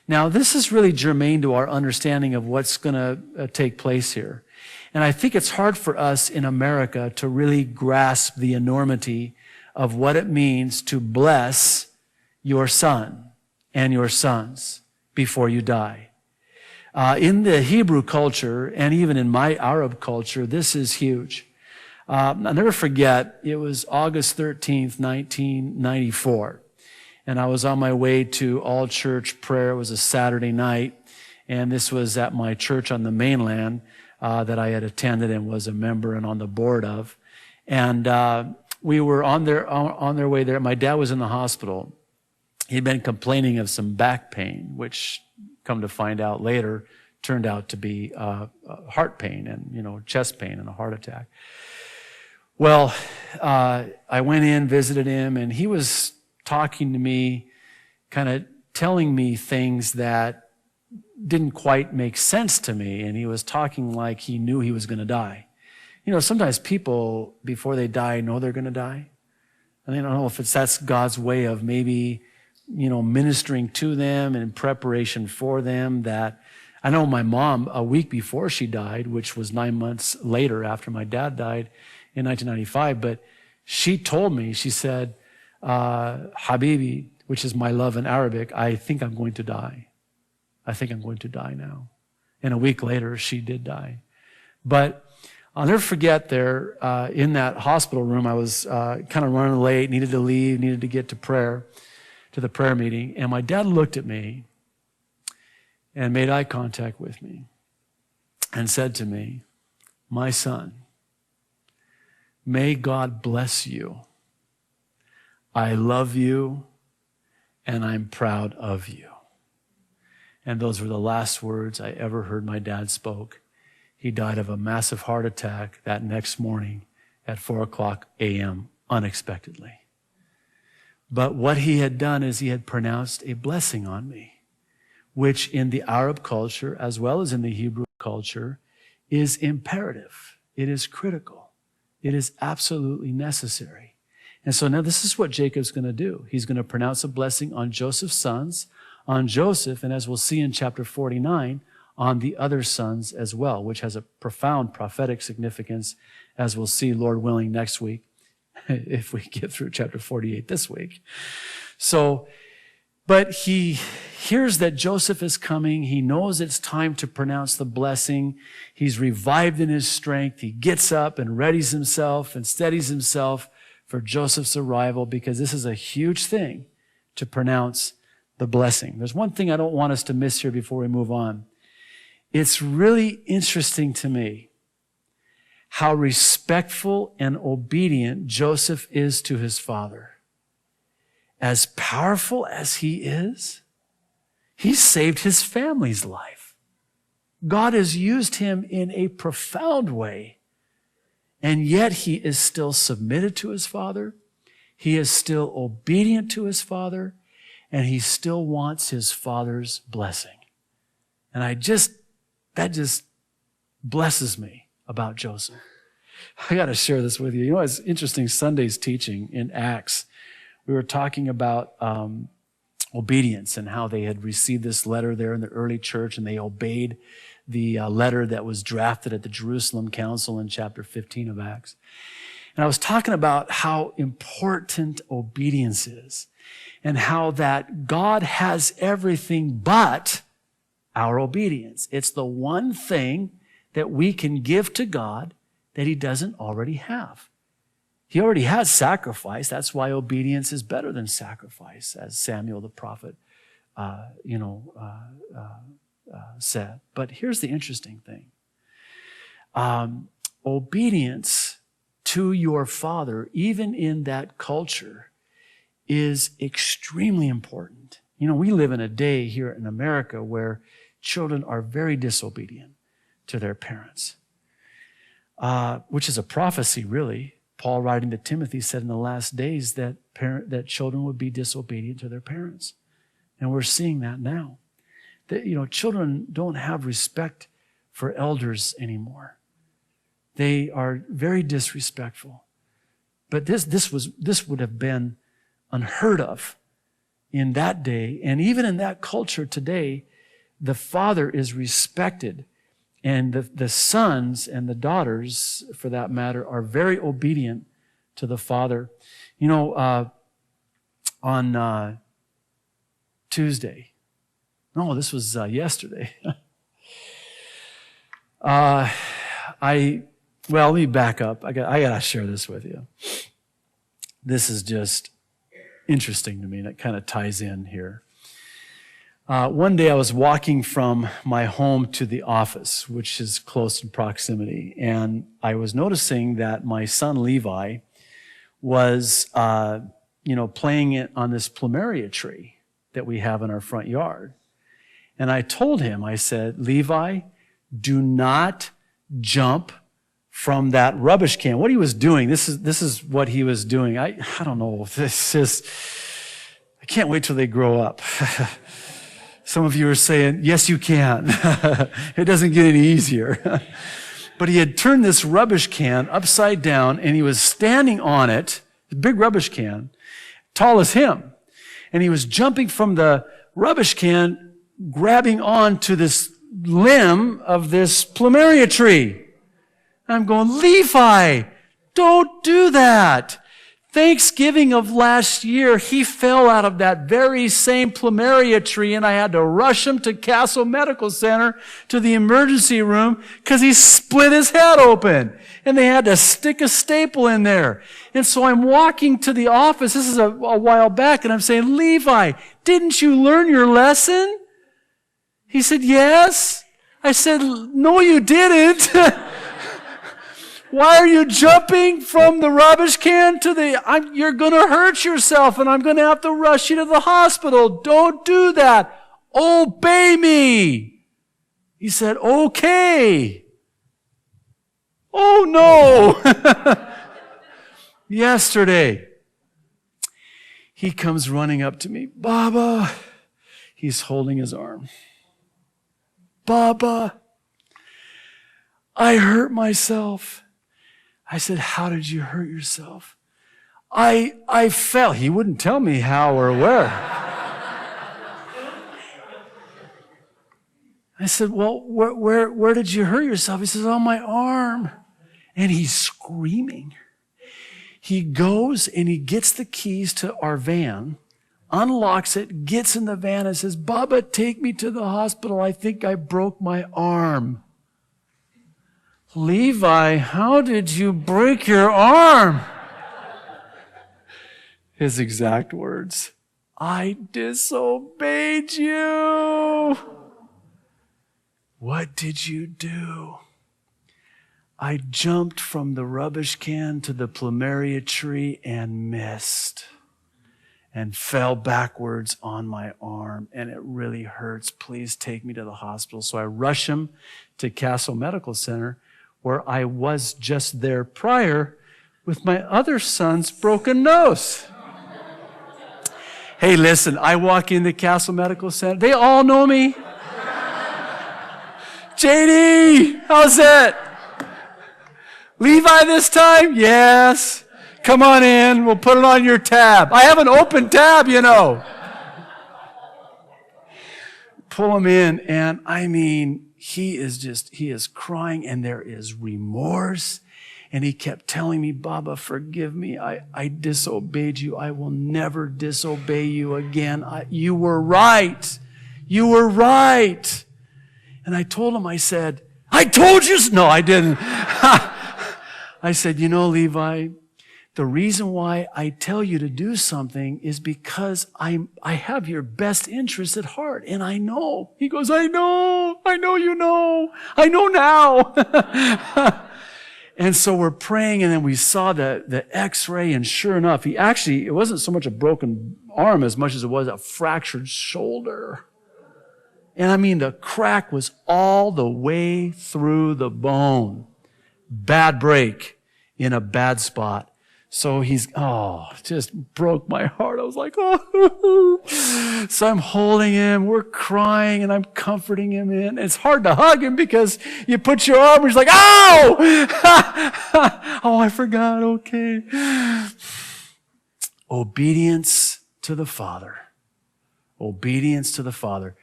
Now, this is really germane to our understanding of what's going to take place here. And I think it's hard for us in America to really grasp the enormity of what it means to bless your son and your sons before you die. In the Hebrew culture, and even in my Arab culture, this is huge. I'll never forget, it was August 13th, 1994. And I was on my way to all-church prayer. It was a Saturday night. And this was at my church on the mainland that I had attended and was a member and on the board of. And we were on their way there. My dad was in the hospital. He'd been complaining of some back pain, which, come to find out later, turned out to be heart pain and, chest pain and a heart attack. Well, I went in, visited him, and he was talking to me, kind of telling me things that didn't quite make sense to me. And he was talking like he knew he was going to die. Sometimes people, before they die, know they're going to die. And they don't know if that's God's way of maybe, ministering to them in preparation for them. That I know my mom, a week before she died, which was 9 months later after my dad died in 1995, but she told me, she said, Habibi, which is my love in Arabic, I think I'm going to die. I think I'm going to die now. And a week later, she did die. But I'll never forget there, in that hospital room, I was kind of running late, needed to leave, needed to get to the prayer meeting. And my dad looked at me and made eye contact with me and said to me, "My son, may God bless you. I love you, and I'm proud of you." And those were the last words I ever heard my dad spoke. He died of a massive heart attack that next morning at 4:00 a.m. unexpectedly. But what he had done is he had pronounced a blessing on me, which in the Arab culture, as well as in the Hebrew culture, is imperative. It is critical. It is absolutely necessary. And so now this is what Jacob's going to do. He's going to pronounce a blessing on Joseph's sons, on Joseph, and as we'll see in chapter 49, on the other sons as well, which has a profound prophetic significance, as we'll see, Lord willing, next week, if we get through chapter 48 this week. So, but he hears that Joseph is coming. He knows it's time to pronounce the blessing. He's revived in his strength. He gets up and readies himself and steadies himself for Joseph's arrival, because this is a huge thing to pronounce the blessing. There's one thing I don't want us to miss here before we move on. It's really interesting to me how respectful and obedient Joseph is to his father. As powerful as he is, he saved his family's life. God has used him in a profound way, and yet he is still submitted to his father. He is still obedient to his father, and he still wants his father's blessing. And that just blesses me about Joseph. I got to share this with you. It's interesting, Sunday's teaching in Acts, we were talking about obedience and how they had received this letter there in the early church, and they obeyed the letter that was drafted at the Jerusalem Council in chapter 15 of Acts. And I was talking about how important obedience is, and how that God has everything but our obedience. It's the one thing that we can give to God that he doesn't already have. He already has sacrifice. That's why obedience is better than sacrifice, as Samuel the prophet said. But here's the interesting thing. Obedience to your father, even in that culture, is extremely important. We live in a day here in America where children are very disobedient to their parents, which is a prophecy, really. Paul, writing to Timothy, said in the last days that children would be disobedient to their parents. And we're seeing that now. That, children don't have respect for elders anymore. They are very disrespectful. But this would have been unheard of in that day, and even in that culture today, the father is respected. And the sons and the daughters, for that matter, are very obedient to the father. You know, on Tuesday, no, this was yesterday. Let me back up. I got to share this with you. This is just interesting to me, and it kind of ties in here. One day I was walking from my home to the office, which is close in proximity, and I was noticing that my son Levi was, playing it on this plumeria tree that we have in our front yard. And I told him, I said, Levi, do not jump from that rubbish can. What he was doing, this is what he was doing. I don't know. I can't wait till they grow up. Some of you are saying, yes, you can. It doesn't get any easier. But he had turned this rubbish can upside down, and he was standing on it, a big rubbish can, tall as him. And he was jumping from the rubbish can, grabbing onto this limb of this plumeria tree. I'm going, Levi, don't do that. Thanksgiving of last year, he fell out of that very same plumeria tree, and I had to rush him to Castle Medical Center to the emergency room because he split his head open, and they had to stick a staple in there. And so I'm walking to the office. This is a while back, and I'm saying, Levi, didn't you learn your lesson? He said, yes. I said, no, you didn't. Why are you jumping from the rubbish can to you're going to hurt yourself, and I'm going to have to rush you to the hospital. Don't do that. Obey me. He said, okay. Oh, no. Yesterday, he comes running up to me. Baba. He's holding his arm. Baba, I hurt myself. I said, how did you hurt yourself? I fell. He wouldn't tell me how or where. I said, well, where did you hurt yourself? He says, on my arm. And he's screaming. He goes and he gets the keys to our van, unlocks it, gets in the van and says, Baba, take me to the hospital. I think I broke my arm. Levi, how did you break your arm? His exact words, I disobeyed you. What did you do? I jumped from the rubbish can to the plumeria tree and missed and fell backwards on my arm, and it really hurts. Please take me to the hospital. So I rush him to Castle Medical Center, where I was just there prior with my other son's broken nose. Hey, listen, I walk into Castle Medical Center. They all know me. JD, how's it? Levi this time? Yes. Come on in. We'll put it on your tab. I have an open tab, you know. Pull him in, and I mean, he is crying, and there is remorse. And he kept telling me, Baba, forgive me. I disobeyed you. I will never disobey you again. You were right. You were right. And I told him, I said, I told you. No, I didn't. I said, you know, Levi, the reason why I tell you to do something is because I have your best interest at heart, and I know. He goes, I know you know. I know now. And so we're praying, and then we saw the x-ray, and sure enough, it wasn't so much a broken arm as much as it was a fractured shoulder. And I mean, the crack was all the way through the bone. Bad break in a bad spot. So just broke my heart. I was like, oh. So I'm holding him. We're crying, and I'm comforting him in. It's hard to hug him because you put your arm, and he's like, ow! Oh, I forgot. Okay. Obedience to the Father. obedience to the Father,